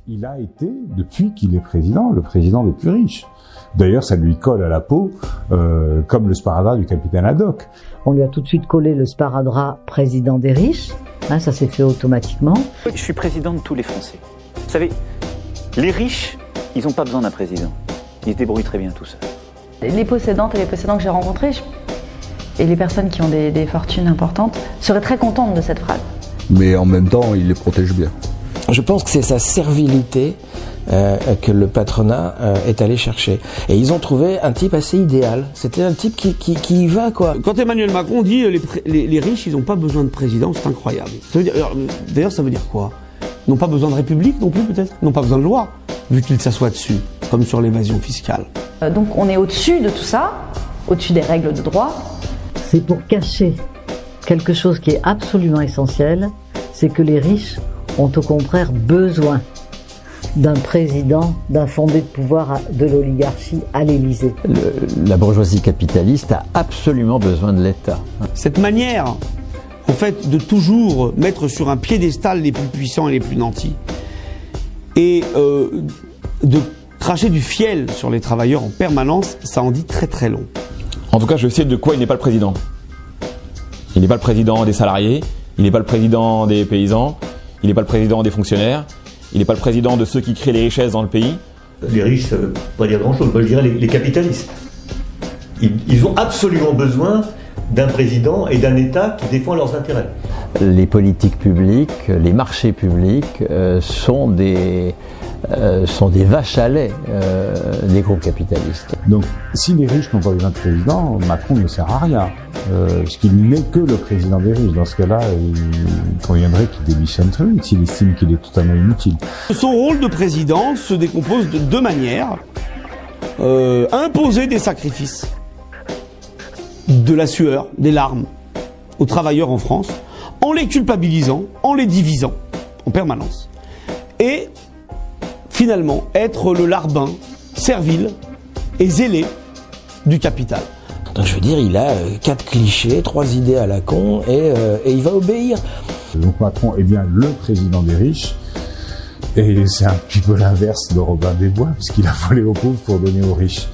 il a été, depuis qu'il est président, le président des plus riches. D'ailleurs, ça lui colle à la peau, comme le sparadrap du capitaine Haddock. On lui a tout de suite collé le sparadrap président des riches, ça s'est fait automatiquement. Je suis président de tous les Français. Vous savez, les riches, ils n'ont pas besoin d'un président. Ils se débrouillent très bien tout seuls. Les possédantes et les possédants que j'ai rencontrés, et les personnes qui ont des fortunes importantes, seraient très contentes de cette phrase. Mais en même temps, il les protège bien. Je pense que c'est sa servilité que le patronat est allé chercher. Et ils ont trouvé un type assez idéal. C'était un type qui y va, quoi. Quand Emmanuel Macron dit les riches, ils n'ont pas besoin de président, c'est incroyable. D'ailleurs, ça veut dire quoi? Ils n'ont pas besoin de république non plus, peut-être? Ils n'ont pas besoin de loi, vu qu'ils s'assoient dessus, comme sur l'évasion fiscale. Donc on est au-dessus de tout ça, au-dessus des règles de droit. C'est pour cacher quelque chose qui est absolument essentiel, c'est que les riches ont au contraire besoin d'un président, d'un fondé de pouvoir de l'oligarchie à l'Élysée. La bourgeoisie capitaliste a absolument besoin de l'État. Cette manière, en fait, de toujours mettre sur un piédestal les plus puissants et les plus nantis, et de cracher du fiel sur les travailleurs en permanence, ça en dit très très long. En tout cas, je sais de quoi il n'est pas le président. Il n'est pas le président des salariés, il n'est pas le président des paysans, il n'est pas le président des fonctionnaires, il n'est pas le président de ceux qui créent les richesses dans le pays. Les riches, ça ne veut pas dire grand-chose. Moi, je dirais les capitalistes. Ils ont absolument besoin d'un président et d'un État qui défend leurs intérêts. Les politiques publiques, les marchés publics sont des vaches à lait des groupes capitalistes. Donc, si les riches n'ont pas besoin de président, Macron ne sert à rien, puisqu'il n'est que le président des riches. Dans ce cas-là, il conviendrait qu'il démissionne très vite s'il estime qu'il est totalement inutile. Son rôle de président se décompose de deux manières. Imposer des sacrifices, de la sueur, des larmes aux travailleurs en France, en les culpabilisant, en les divisant en permanence. Et finalement, être le larbin, servile et zélé du capital. Donc je veux dire, il a 4 clichés, 3 idées à la con, et il va obéir. Donc Macron est bien le président des riches, et c'est un petit peu l'inverse de Robin des Bois, puisqu'il a volé aux pauvres pour donner aux riches.